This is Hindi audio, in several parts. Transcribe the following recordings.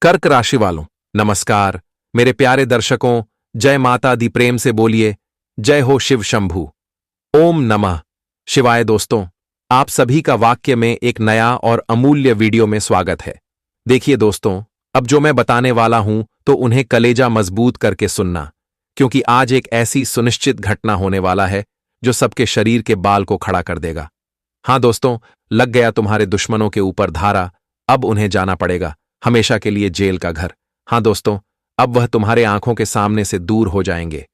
कर्क राशि वालों, नमस्कार। मेरे प्यारे दर्शकों, जय माता दी। प्रेम से बोलिए जय हो शिव शंभू। ओम नमः शिवाय। दोस्तों, आप सभी का वाक्य में एक नया और अमूल्य वीडियो में स्वागत है। देखिए दोस्तों, अब जो मैं बताने वाला हूं तो उन्हें कलेजा मजबूत करके सुनना, क्योंकि आज एक ऐसी सुनिश्चित घटना होने वाला है जो सबके शरीर के बाल को खड़ा कर देगा। हां दोस्तों, लग गया तुम्हारे दुश्मनों के ऊपर धारा। अब उन्हें जाना पड़ेगा हमेशा के लिए जेल का घर। हां दोस्तों, अब वह तुम्हारे आंखों के सामने से दूर हो जाएंगे,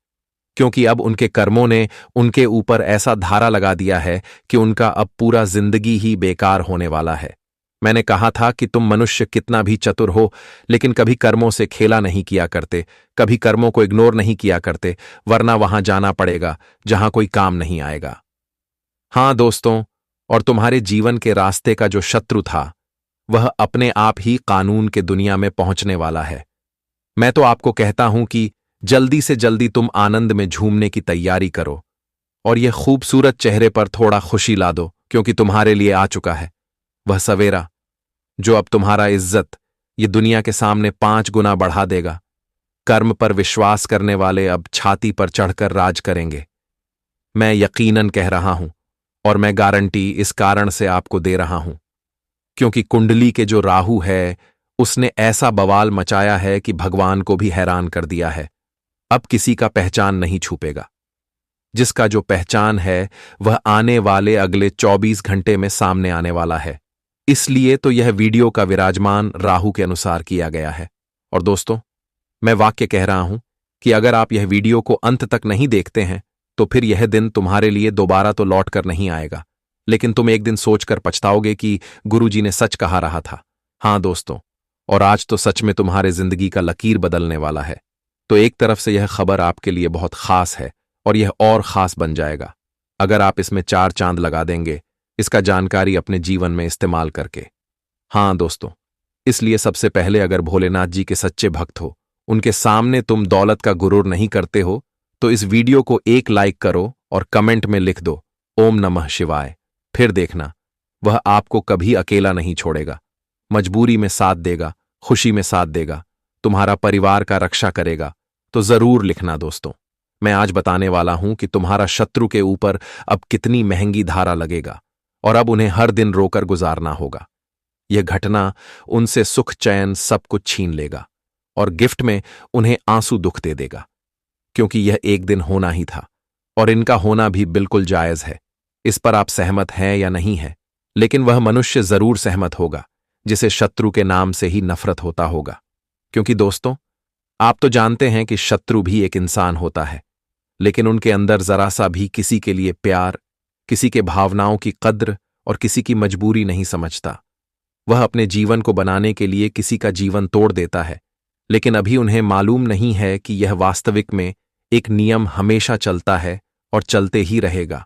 क्योंकि अब उनके कर्मों ने उनके ऊपर ऐसा धारा लगा दिया है कि उनका अब पूरा जिंदगी ही बेकार होने वाला है। मैंने कहा था कि तुम मनुष्य कितना भी चतुर हो, लेकिन कभी कर्मों से खेला नहीं किया करते, कभी कर्मों को इग्नोर नहीं किया करते, वरना वहां जाना पड़ेगा जहां कोई काम नहीं आएगा। हां दोस्तों, और तुम्हारे जीवन के रास्ते का जो शत्रु था वह अपने आप ही कानून के दुनिया में पहुंचने वाला है। मैं तो आपको कहता हूं कि जल्दी से जल्दी तुम आनंद में झूमने की तैयारी करो और यह खूबसूरत चेहरे पर थोड़ा खुशी ला दो, क्योंकि तुम्हारे लिए आ चुका है वह सवेरा जो अब तुम्हारा इज्जत ये दुनिया के सामने 5 गुना बढ़ा देगा। कर्म पर विश्वास करने वाले अब छाती पर चढ़कर राज करेंगे। मैं यकीनन कह रहा हूं, और मैं गारंटी इस कारण से आपको दे रहा हूं क्योंकि कुंडली के जो राहु है उसने ऐसा बवाल मचाया है कि भगवान को भी हैरान कर दिया है। अब किसी का पहचान नहीं छूपेगा। जिसका जो पहचान है वह आने वाले अगले 24 घंटे में सामने आने वाला है। इसलिए तो यह वीडियो का विराजमान राहु के अनुसार किया गया है। और दोस्तों, मैं वाक्य कह रहा हूं कि अगर आप यह वीडियो को अंत तक नहीं देखते हैं तो फिर यह दिन तुम्हारे लिए दोबारा तो लौट कर नहीं आएगा, लेकिन तुम एक दिन सोचकर पछताओगे कि गुरुजी ने सच कहा रहा था। हां दोस्तों, और आज तो सच में तुम्हारे जिंदगी का लकीर बदलने वाला है। तो एक तरफ से यह खबर आपके लिए बहुत खास है और यह और खास बन जाएगा अगर आप इसमें 4 चांद लगा देंगे इसका जानकारी अपने जीवन में इस्तेमाल करके। हां दोस्तों, इसलिए सबसे पहले अगर भोलेनाथ जी के सच्चे भक्त हो, उनके सामने तुम दौलत का गुरूर नहीं करते हो, तो इस वीडियो को एक लाइक करो और कमेंट में लिख दो ओम नमः शिवाय। फिर देखना, वह आपको कभी अकेला नहीं छोड़ेगा। मजबूरी में साथ देगा, खुशी में साथ देगा, तुम्हारा परिवार का रक्षा करेगा। तो जरूर लिखना दोस्तों। मैं आज बताने वाला हूं कि तुम्हारा शत्रु के ऊपर अब कितनी महंगी धारा लगेगा और अब उन्हें हर दिन रोकर गुजारना होगा। यह घटना उनसे सुख चैन सब कुछ छीन लेगा और गिफ्ट में उन्हें आंसू दुख दे देगा, क्योंकि यह एक दिन होना ही था और इनका होना भी बिल्कुल जायज है। इस पर आप सहमत हैं या नहीं है, लेकिन वह मनुष्य जरूर सहमत होगा जिसे शत्रु के नाम से ही नफरत होता होगा। क्योंकि दोस्तों, आप तो जानते हैं कि शत्रु भी एक इंसान होता है, लेकिन उनके अंदर जरा सा भी किसी के लिए प्यार, किसी के भावनाओं की कद्र और किसी की मजबूरी नहीं समझता। वह अपने जीवन को बनाने के लिए किसी का जीवन तोड़ देता है, लेकिन अभी उन्हें मालूम नहीं है कि यह वास्तविक में एक नियम हमेशा चलता है और चलते ही रहेगा।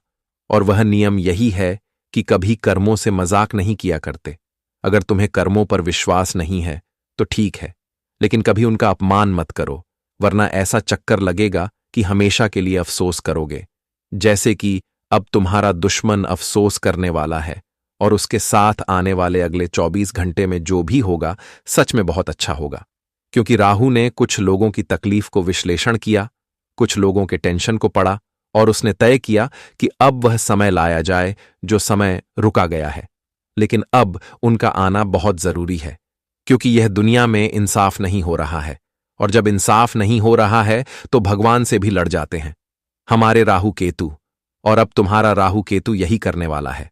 और वह नियम यही है कि कभी कर्मों से मजाक नहीं किया करते। अगर तुम्हें कर्मों पर विश्वास नहीं है तो ठीक है, लेकिन कभी उनका अपमान मत करो, वरना ऐसा चक्कर लगेगा कि हमेशा के लिए अफसोस करोगे। जैसे कि अब तुम्हारा दुश्मन अफसोस करने वाला है और उसके साथ आने वाले अगले 24 घंटे में जो भी होगा सच में बहुत अच्छा होगा, क्योंकि राहु ने कुछ लोगों की तकलीफ को विश्लेषण किया, कुछ लोगों के टेंशन को पढ़ा और उसने तय किया कि अब वह समय लाया जाए जो समय रुका गया है। लेकिन अब उनका आना बहुत जरूरी है, क्योंकि यह दुनिया में इंसाफ नहीं हो रहा है, और जब इंसाफ नहीं हो रहा है तो भगवान से भी लड़ जाते हैं हमारे राहु केतु। और अब तुम्हारा राहु केतु यही करने वाला है।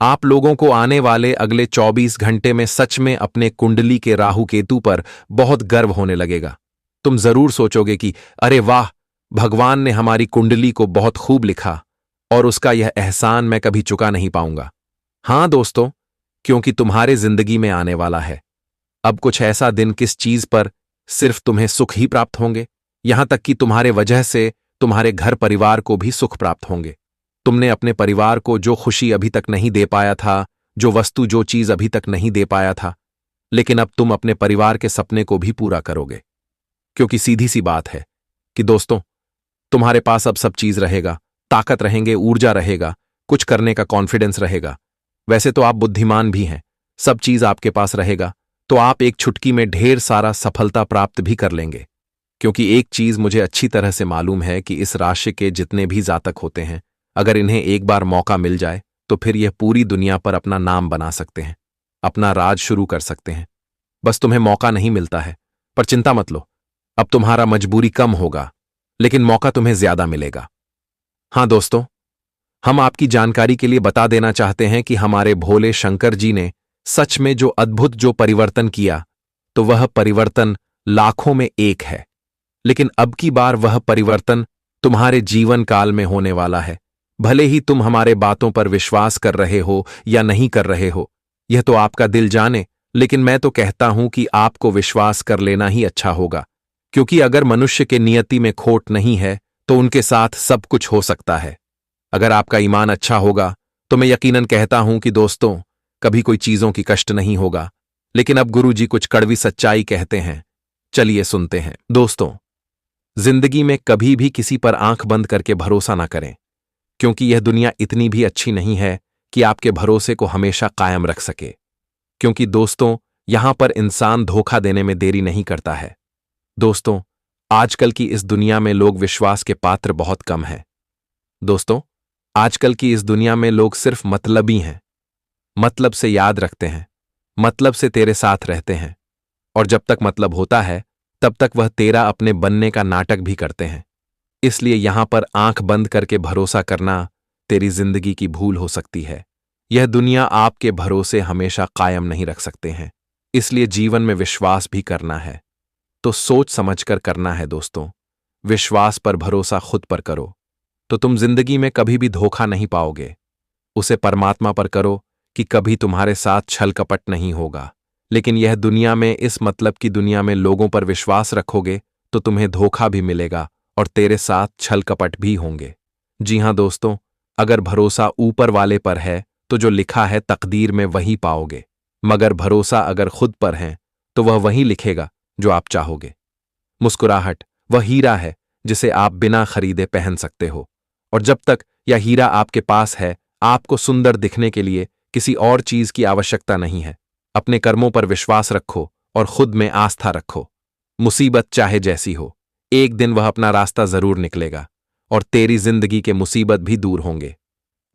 आप लोगों को आने वाले अगले 24 घंटे में सच में अपने कुंडली के राहु केतु पर बहुत गर्व होने लगेगा। तुम जरूर सोचोगे कि अरे वाह, भगवान ने हमारी कुंडली को बहुत खूब लिखा और उसका यह एहसान मैं कभी चुका नहीं पाऊंगा। हां दोस्तों, क्योंकि तुम्हारे जिंदगी में आने वाला है अब कुछ ऐसा दिन किस चीज पर सिर्फ तुम्हें सुख ही प्राप्त होंगे, यहां तक कि तुम्हारे वजह से तुम्हारे घर परिवार को भी सुख प्राप्त होंगे। तुमने अपने परिवार को जो खुशी अभी तक नहीं दे पाया था, जो वस्तु जो चीज अभी तक नहीं दे पाया था, लेकिन अब तुम अपने परिवार के सपने को भी पूरा करोगे। क्योंकि सीधी सी बात है कि दोस्तों, तुम्हारे पास अब सब चीज रहेगा, ताकत रहेंगे, ऊर्जा रहेगा, कुछ करने का कॉन्फिडेंस रहेगा। वैसे तो आप बुद्धिमान भी हैं, सब चीज आपके पास रहेगा, तो आप एक चुटकी में ढेर सारा सफलता प्राप्त भी कर लेंगे। क्योंकि एक चीज मुझे अच्छी तरह से मालूम है कि इस राशि के जितने भी जातक होते हैं, अगर इन्हें एक बार मौका मिल जाए तो फिर यह पूरी दुनिया पर अपना नाम बना सकते हैं, अपना राज शुरू कर सकते हैं। बस तुम्हें मौका नहीं मिलता है, पर चिंता मत लो, अब तुम्हारा मजबूरी कम होगा, लेकिन मौका तुम्हें ज्यादा मिलेगा। हाँ दोस्तों, हम आपकी जानकारी के लिए बता देना चाहते हैं कि हमारे भोले शंकर जी ने सच में जो अद्भुत जो परिवर्तन किया, तो वह परिवर्तन लाखों में एक है। लेकिन अब की बार वह परिवर्तन तुम्हारे जीवन काल में होने वाला है। भले ही तुम हमारे बातों पर विश्वास कर रहे हो या नहीं कर रहे हो, यह तो आपका दिल जाने, लेकिन मैं तो कहता हूं कि आपको विश्वास कर लेना ही अच्छा होगा। क्योंकि अगर मनुष्य के नियति में खोट नहीं है तो उनके साथ सब कुछ हो सकता है। अगर आपका ईमान अच्छा होगा तो मैं यकीनन कहता हूं कि दोस्तों, कभी कोई चीजों की कष्ट नहीं होगा। लेकिन अब गुरु जी कुछ कड़वी सच्चाई कहते हैं, चलिए सुनते हैं। दोस्तों, जिंदगी में कभी भी किसी पर आंख बंद करके भरोसा ना करें, क्योंकि यह दुनिया इतनी भी अच्छी नहीं है कि आपके भरोसे को हमेशा कायम रख सके। क्योंकि दोस्तों, यहां पर इंसान धोखा देने में देरी नहीं करता है। दोस्तों, आजकल की इस दुनिया में लोग विश्वास के पात्र बहुत कम हैं। दोस्तों, आजकल की इस दुनिया में लोग सिर्फ मतलबी हैं, मतलब से याद रखते हैं, मतलब से तेरे साथ रहते हैं, और जब तक मतलब होता है तब तक वह तेरा अपने बनने का नाटक भी करते हैं। इसलिए यहां पर आंख बंद करके भरोसा करना तेरी जिंदगी की भूल हो सकती है। यह दुनिया आपके भरोसे हमेशा कायम नहीं रख सकते हैं। इसलिए जीवन में विश्वास भी करना है तो सोच समझकर करना है। दोस्तों, विश्वास पर भरोसा खुद पर करो तो तुम जिंदगी में कभी भी धोखा नहीं पाओगे। उसे परमात्मा पर करो कि कभी तुम्हारे साथ छल कपट नहीं होगा। लेकिन यह दुनिया में, इस मतलब की दुनिया में लोगों पर विश्वास रखोगे तो तुम्हें धोखा भी मिलेगा और तेरे साथ छल कपट भी होंगे। जी हां दोस्तों, अगर भरोसा ऊपर वाले पर है तो जो लिखा है तकदीर में वही पाओगे, मगर भरोसा अगर खुद पर है तो वह वही लिखेगा जो आप चाहोगे। मुस्कुराहट वह हीरा है जिसे आप बिना खरीदे पहन सकते हो, और जब तक यह हीरा आपके पास है, आपको सुंदर दिखने के लिए किसी और चीज की आवश्यकता नहीं है। अपने कर्मों पर विश्वास रखो और खुद में आस्था रखो। मुसीबत चाहे जैसी हो, एक दिन वह अपना रास्ता जरूर निकलेगा और तेरी जिंदगी के मुसीबत भी दूर होंगे।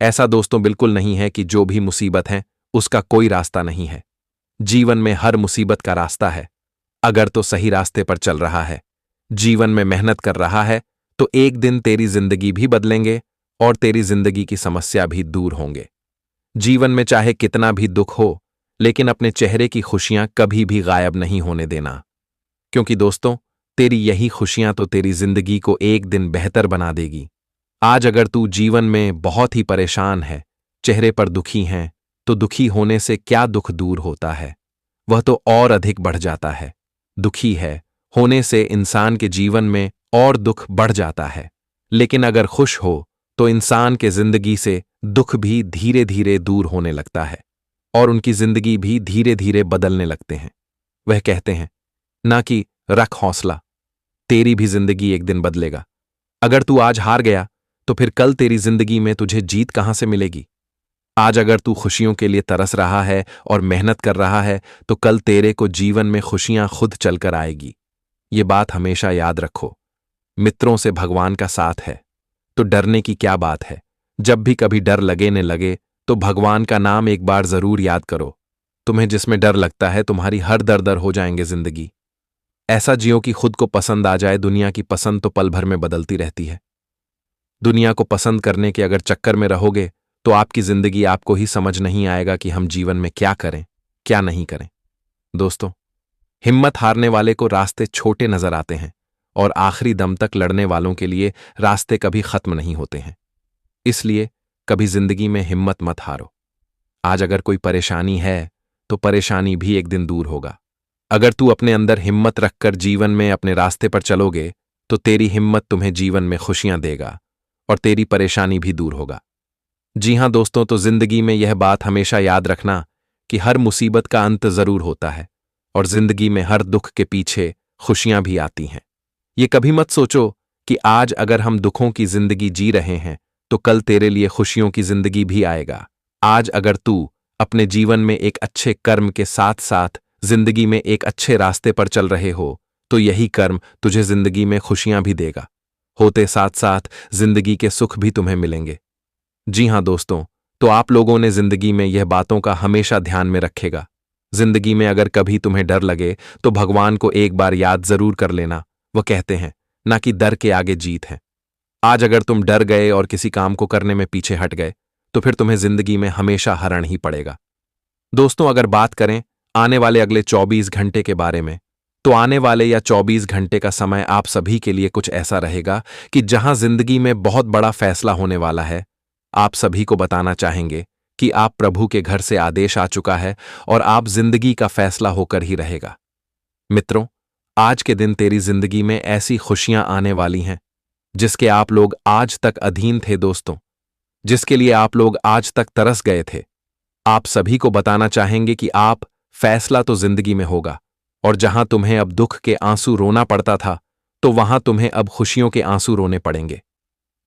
ऐसा दोस्तों बिल्कुल नहीं है कि जो भी मुसीबत है उसका कोई रास्ता नहीं है। जीवन में हर मुसीबत का रास्ता है। अगर तो सही रास्ते पर चल रहा है, जीवन में मेहनत कर रहा है, तो एक दिन तेरी जिंदगी भी बदलेंगे और तेरी जिंदगी की समस्या भी दूर होंगे। जीवन में चाहे कितना भी दुख हो, लेकिन अपने चेहरे की खुशियां कभी भी गायब नहीं होने देना। क्योंकि दोस्तों, तेरी यही खुशियां तो तेरी जिंदगी को एक दिन बेहतर बना देगी। आज अगर तू जीवन में बहुत ही परेशान है, चेहरे पर दुखी हैं, तो दुखी होने से क्या दुख दूर होता है, वह तो और अधिक बढ़ जाता है। दुखी है होने से इंसान के जीवन में और दुख बढ़ जाता है। लेकिन अगर खुश हो तो इंसान के जिंदगी से दुख भी धीरे धीरे दूर होने लगता है और उनकी जिंदगी भी धीरे धीरे बदलने लगते हैं। वह कहते हैं ना कि रख हौसला, तेरी भी जिंदगी एक दिन बदलेगा। अगर तू आज हार गया तो फिर कल तेरी जिंदगी में तुझे जीत कहां से मिलेगी। आज अगर तू खुशियों के लिए तरस रहा है और मेहनत कर रहा है, तो कल तेरे को जीवन में खुशियां खुद चलकर आएगी। ये बात हमेशा याद रखो। मित्रों से भगवान का साथ है तो डरने की क्या बात है। जब भी कभी डर लगे तो भगवान का नाम एक बार जरूर याद करो। तुम्हें जिसमें डर लगता है, तुम्हारी हर दर हो जाएंगे जिंदगी। ऐसा जियो कि खुद को पसंद आ जाए। दुनिया की पसंद तो पल भर में बदलती रहती है। दुनिया को पसंद करने के अगर चक्कर में रहोगे तो आपकी जिंदगी आपको ही समझ नहीं आएगा कि हम जीवन में क्या करें, क्या नहीं करें। दोस्तों, हिम्मत हारने वाले को रास्ते छोटे नजर आते हैं और आखिरी दम तक लड़ने वालों के लिए रास्ते कभी खत्म नहीं होते हैं। इसलिए कभी जिंदगी में हिम्मत मत हारो। आज अगर कोई परेशानी है तो परेशानी भी एक दिन दूर होगा। अगर तू अपने अंदर हिम्मत रखकर जीवन में अपने रास्ते पर चलोगे तो तेरी हिम्मत तुम्हें जीवन में खुशियां देगा और तेरी परेशानी भी दूर होगा। जी हां दोस्तों, तो जिंदगी में यह बात हमेशा याद रखना कि हर मुसीबत का अंत जरूर होता है और जिंदगी में हर दुख के पीछे खुशियां भी आती हैं। ये कभी मत सोचो कि आज अगर हम दुखों की जिंदगी जी रहे हैं तो कल तेरे लिए खुशियों की जिंदगी भी आएगा। आज अगर तू अपने जीवन में एक अच्छे कर्म के साथ साथ जिंदगी में एक अच्छे रास्ते पर चल रहे हो तो यही कर्म तुझे जिंदगी में खुशियां भी देगा, होते साथ साथ जिंदगी के सुख भी तुम्हें मिलेंगे। जी हां दोस्तों, तो आप लोगों ने जिंदगी में यह बातों का हमेशा ध्यान में रखेगा। जिंदगी में अगर कभी तुम्हें डर लगे तो भगवान को एक बार याद जरूर कर लेना। वह कहते हैं ना कि डर के आगे जीत है। आज अगर तुम डर गए और किसी काम को करने में पीछे हट गए तो फिर तुम्हें जिंदगी में हमेशा हरण ही पड़ेगा। दोस्तों, अगर बात करें आने वाले अगले 24 घंटे के बारे में, तो आने वाले या 24 घंटे का समय आप सभी के लिए कुछ ऐसा रहेगा कि जहां जिंदगी में बहुत बड़ा फैसला होने वाला है। आप सभी को बताना चाहेंगे कि आप प्रभु के घर से आदेश आ चुका है और आप जिंदगी का फैसला होकर ही रहेगा। मित्रों, आज के दिन तेरी जिंदगी में ऐसी खुशियां आने वाली हैं जिसके आप लोग आज तक अधीन थे दोस्तों, जिसके लिए आप लोग आज तक तरस गए थे। आप सभी को बताना चाहेंगे कि आप फैसला तो जिंदगी में होगा, और जहां तुम्हें अब दुख के आंसू रोना पड़ता था तो वहां तुम्हें अब खुशियों के आंसू रोने पड़ेंगे।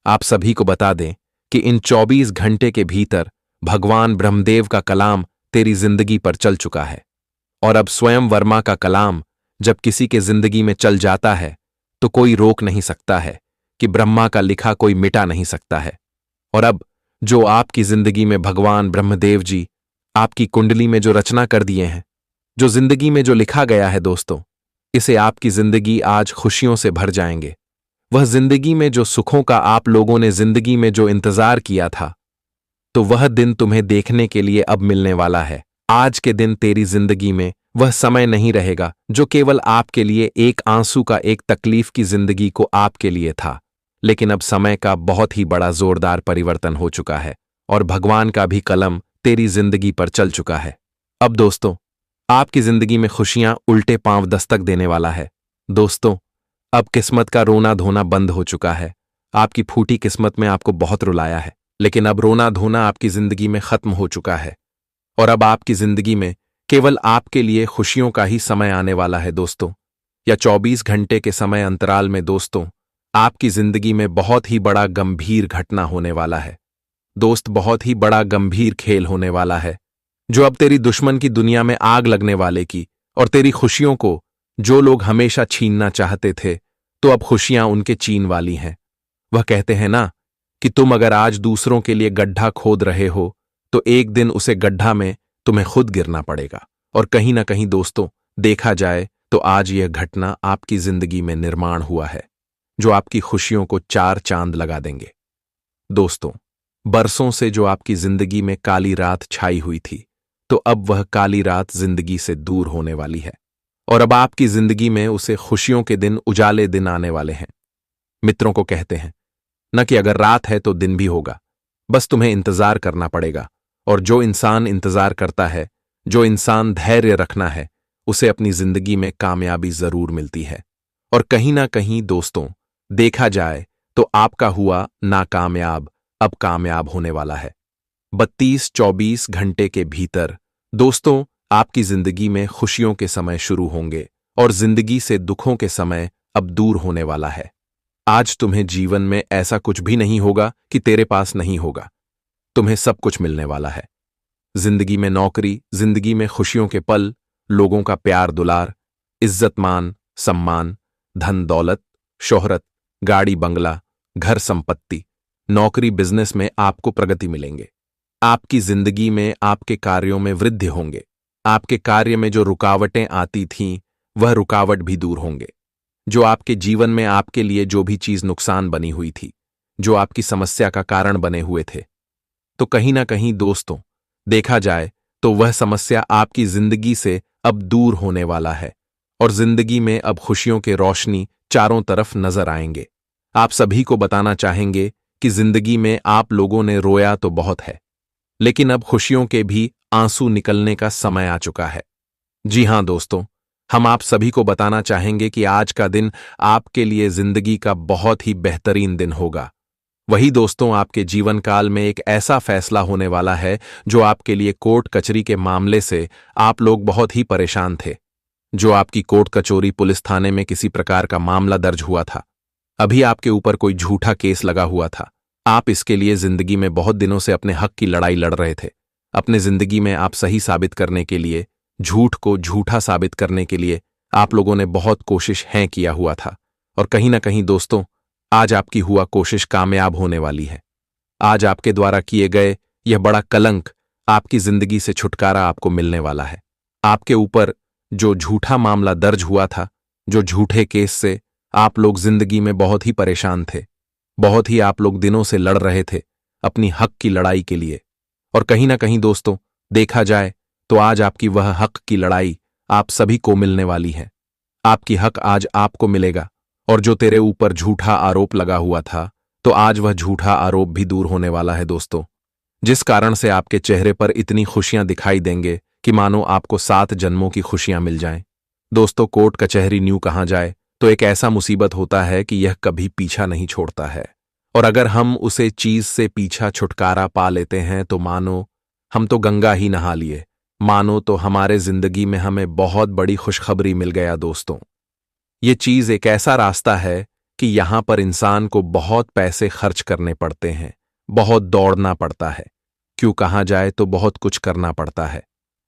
आप सभी को बता दें कि इन 24 घंटे के भीतर भगवान ब्रह्मदेव का कलाम तेरी जिंदगी पर चल चुका है, और अब स्वयं वर्मा का कलाम जब किसी के जिंदगी में चल जाता है तो कोई रोक नहीं सकता है कि ब्रह्मा का लिखा कोई मिटा नहीं सकता है। और अब जो आपकी जिंदगी में भगवान ब्रह्मदेव जी आपकी कुंडली में जो रचना कर दिए हैं, जो जिंदगी में जो लिखा गया है दोस्तों, इसे आपकी जिंदगी आज खुशियों से भर जाएंगे। वह जिंदगी में जो सुखों का आप लोगों ने जिंदगी में जो इंतजार किया था, तो वह दिन तुम्हें देखने के लिए अब मिलने वाला है। आज के दिन तेरी जिंदगी में वह समय नहीं रहेगा जो केवल आपके लिए एक आंसू का, एक तकलीफ की जिंदगी को आपके लिए था, लेकिन अब समय का बहुत ही बड़ा जोरदार परिवर्तन हो चुका है और भगवान का भी कलम तेरी जिंदगी पर चल चुका है। अब दोस्तों, आपकी जिंदगी में खुशियां उल्टे पांव दस्तक देने वाला है। दोस्तों, अब किस्मत का रोना धोना बंद हो चुका है। आपकी फूटी किस्मत में आपको बहुत रुलाया है, लेकिन अब रोना धोना आपकी जिंदगी में खत्म हो चुका है, और अब आपकी जिंदगी में केवल आपके लिए खुशियों का ही समय आने वाला है दोस्तों। या 24 घंटे के समय अंतराल में दोस्तों, आपकी जिंदगी में बहुत ही बड़ा गंभीर घटना होने वाला है दोस्त, बहुत ही बड़ा गंभीर खेल होने वाला है, जो अब तेरी दुश्मन की दुनिया में आग लगने वाले की, और तेरी खुशियों को जो लोग हमेशा छीनना चाहते थे, तो अब खुशियां उनके चीन वाली हैं। वह कहते हैं ना कि तुम अगर आज दूसरों के लिए गड्ढा खोद रहे हो तो एक दिन उसे गड्ढा में तुम्हें खुद गिरना पड़ेगा। और कहीं ना कहीं दोस्तों, देखा जाए तो आज यह घटना आपकी जिंदगी में निर्माण हुआ है जो आपकी खुशियों को 4 चांद लगा देंगे। दोस्तों, बरसों से जो आपकी जिंदगी में काली रात छाई हुई थी, तो अब वह काली रात जिंदगी से दूर होने वाली है, और अब आपकी जिंदगी में उसे खुशियों के दिन, उजाले दिन आने वाले हैं। मित्रों को कहते हैं न कि अगर रात है तो दिन भी होगा, बस तुम्हें इंतजार करना पड़ेगा। और जो इंसान इंतजार करता है, जो इंसान धैर्य रखना है, उसे अपनी जिंदगी में कामयाबी जरूर मिलती है। और कहीं ना कहीं दोस्तों, देखा जाए तो आपका हुआ नाकामयाब अब कामयाब होने वाला है। 32-24 घंटे के भीतर दोस्तों, आपकी जिंदगी में खुशियों के समय शुरू होंगे और जिंदगी से दुखों के समय अब दूर होने वाला है। आज तुम्हें जीवन में ऐसा कुछ भी नहीं होगा कि तेरे पास नहीं होगा, तुम्हें सब कुछ मिलने वाला है। जिंदगी में नौकरी, जिंदगी में खुशियों के पल, लोगों का प्यार दुलार, इज्जत मान सम्मान, धन दौलत, शोहरत, गाड़ी बंगला, घर संपत्ति, नौकरी बिजनेस में आपको प्रगति मिलेंगे। आपकी जिंदगी में आपके कार्यों में वृद्धि होंगे। आपके कार्य में जो रुकावटें आती थीं, वह रुकावट भी दूर होंगे। जो आपके जीवन में आपके लिए जो भी चीज नुकसान बनी हुई थी, जो आपकी समस्या का कारण बने हुए थे, तो कहीं ना कहीं दोस्तों, देखा जाए तो वह समस्या आपकी जिंदगी से अब दूर होने वाला है और जिंदगी में अब खुशियों के रोशनी चारों तरफ नजर आएंगे। आप सभी को बताना चाहेंगे कि जिंदगी में आप लोगों ने रोया तो बहुत है, लेकिन अब खुशियों के भी आंसू निकलने का समय आ चुका है। जी हां दोस्तों, हम आप सभी को बताना चाहेंगे कि आज का दिन आपके लिए जिंदगी का बहुत ही बेहतरीन दिन होगा। वही दोस्तों, आपके जीवन काल में एक ऐसा फैसला होने वाला है जो आपके लिए कोर्ट कचहरी के मामले से आप लोग बहुत ही परेशान थे। जो आपकी कोर्ट कचौरी पुलिस थाने में किसी प्रकार का मामला दर्ज हुआ था, अभी आपके ऊपर कोई झूठा केस लगा हुआ था, आप इसके लिए जिंदगी में बहुत दिनों से अपने हक की लड़ाई लड़ रहे थे। अपने जिंदगी में आप सही साबित करने के लिए झूठ को झूठा साबित करने के लिए आप लोगों ने बहुत कोशिश है किया हुआ था, और कहीं ना कहीं दोस्तों आज आपकी हुआ कोशिश कामयाब होने वाली है। आज आपके द्वारा किए गए यह बड़ा कलंक, आपकी जिंदगी से छुटकारा आपको मिलने वाला है। आपके ऊपर जो झूठा मामला दर्ज हुआ था, जो झूठे केस से आप लोग जिंदगी में बहुत ही परेशान थे, बहुत ही आप लोग दिनों से लड़ रहे थे अपनी हक की लड़ाई के लिए, और कहीं ना कहीं दोस्तों देखा जाए तो आज आपकी वह हक की लड़ाई आप सभी को मिलने वाली है। आपकी हक आज आपको मिलेगा, और जो तेरे ऊपर झूठा आरोप लगा हुआ था तो आज वह झूठा आरोप भी दूर होने वाला है दोस्तों, जिस कारण से आपके चेहरे पर इतनी खुशियां दिखाई देंगे कि मानो आपको 7 जन्मों की खुशियां मिल जाएं। दोस्तों कोर्ट कचहरी न्यू कहा जाए तो एक ऐसा मुसीबत होता है कि यह कभी पीछा नहीं छोड़ता है, और अगर हम उसे चीज से पीछा छुटकारा पा लेते हैं तो मानो हम तो गंगा ही नहा लिए, मानो तो हमारे जिंदगी में हमें बहुत बड़ी खुशखबरी मिल गया दोस्तों। ये चीज एक ऐसा रास्ता है कि यहां पर इंसान को बहुत पैसे खर्च करने पड़ते हैं, बहुत दौड़ना पड़ता है, क्यों कहा जाए तो बहुत कुछ करना पड़ता है,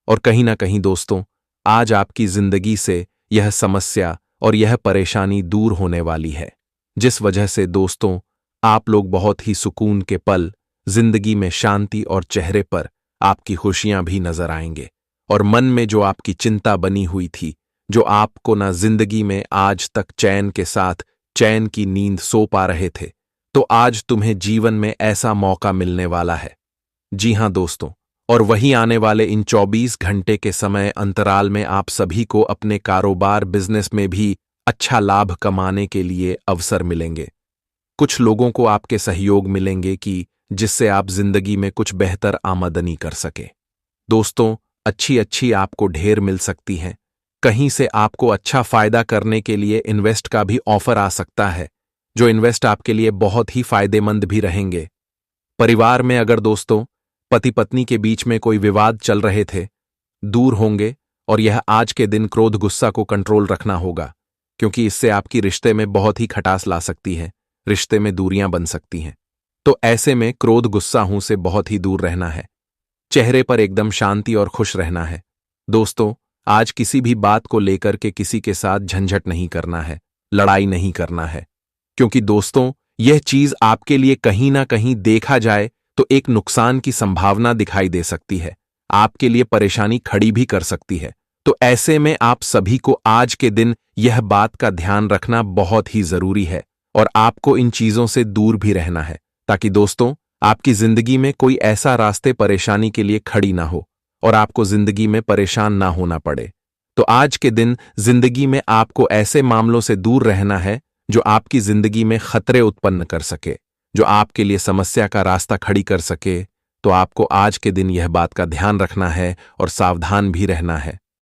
और कहीं ना कहीं दोस्तों आज आपकी जिंदगी से यह समस्या और यह परेशानी दूर होने वाली है, जिस वजह से दोस्तों आप लोग बहुत ही सुकून के पल, जिंदगी में शांति और चेहरे पर आपकी खुशियां भी नजर आएंगे, और मन में जो आपकी चिंता बनी हुई थी, जो आपको ना जिंदगी में आज तक चैन के साथ चैन की नींद सो पा रहे थे, तो आज तुम्हें जीवन में ऐसा मौका मिलने वाला है। जी हां दोस्तों, और वहीं आने वाले इन 24 घंटे के समय अंतराल में आप सभी को अपने कारोबार बिजनेस में भी अच्छा लाभ कमाने के लिए अवसर मिलेंगे। कुछ लोगों को आपके सहयोग मिलेंगे कि जिससे आप जिंदगी में कुछ बेहतर आमदनी कर सके। दोस्तों अच्छी अच्छी आपको ढेर मिल सकती हैं, कहीं से आपको अच्छा फायदा करने के लिए इन्वेस्ट का भी ऑफर आ सकता है, जो इन्वेस्ट आपके लिए बहुत ही फायदेमंद भी रहेंगे। परिवार में अगर दोस्तों पति पत्नी के बीच में कोई विवाद चल रहे थे, दूर होंगे, और यह आज के दिन क्रोध गुस्सा को कंट्रोल रखना होगा, क्योंकि इससे आपकी रिश्ते में बहुत ही खटास ला सकती है, रिश्ते में दूरियां बन सकती हैं। तो ऐसे में क्रोध गुस्सा हूं से बहुत ही दूर रहना है, चेहरे पर एकदम शांति और खुश रहना है। दोस्तों आज किसी भी बात को लेकर के किसी के साथ झंझट नहीं करना है, लड़ाई नहीं करना है, क्योंकि दोस्तों यह चीज आपके लिए कहीं ना कहीं देखा जाए तो एक नुकसान की संभावना दिखाई दे सकती है, आपके लिए परेशानी खड़ी भी कर सकती है। तो ऐसे में आप सभी को आज के दिन यह बात का ध्यान रखना बहुत ही जरूरी है, और आपको इन चीजों से दूर भी रहना है, ताकि दोस्तों आपकी जिंदगी में कोई ऐसा रास्ते परेशानी के लिए खड़ी ना हो और आपको जिंदगी में परेशान ना होना पड़े। तो आज के दिन जिंदगी में आपको ऐसे मामलों से दूर रहना है जो आपकी जिंदगी में खतरे उत्पन्न कर सके, जो आपके लिए समस्या का रास्ता खड़ी कर सके। तो आपको आज के दिन यह बात का ध्यान रखना है और सावधान भी रहना है।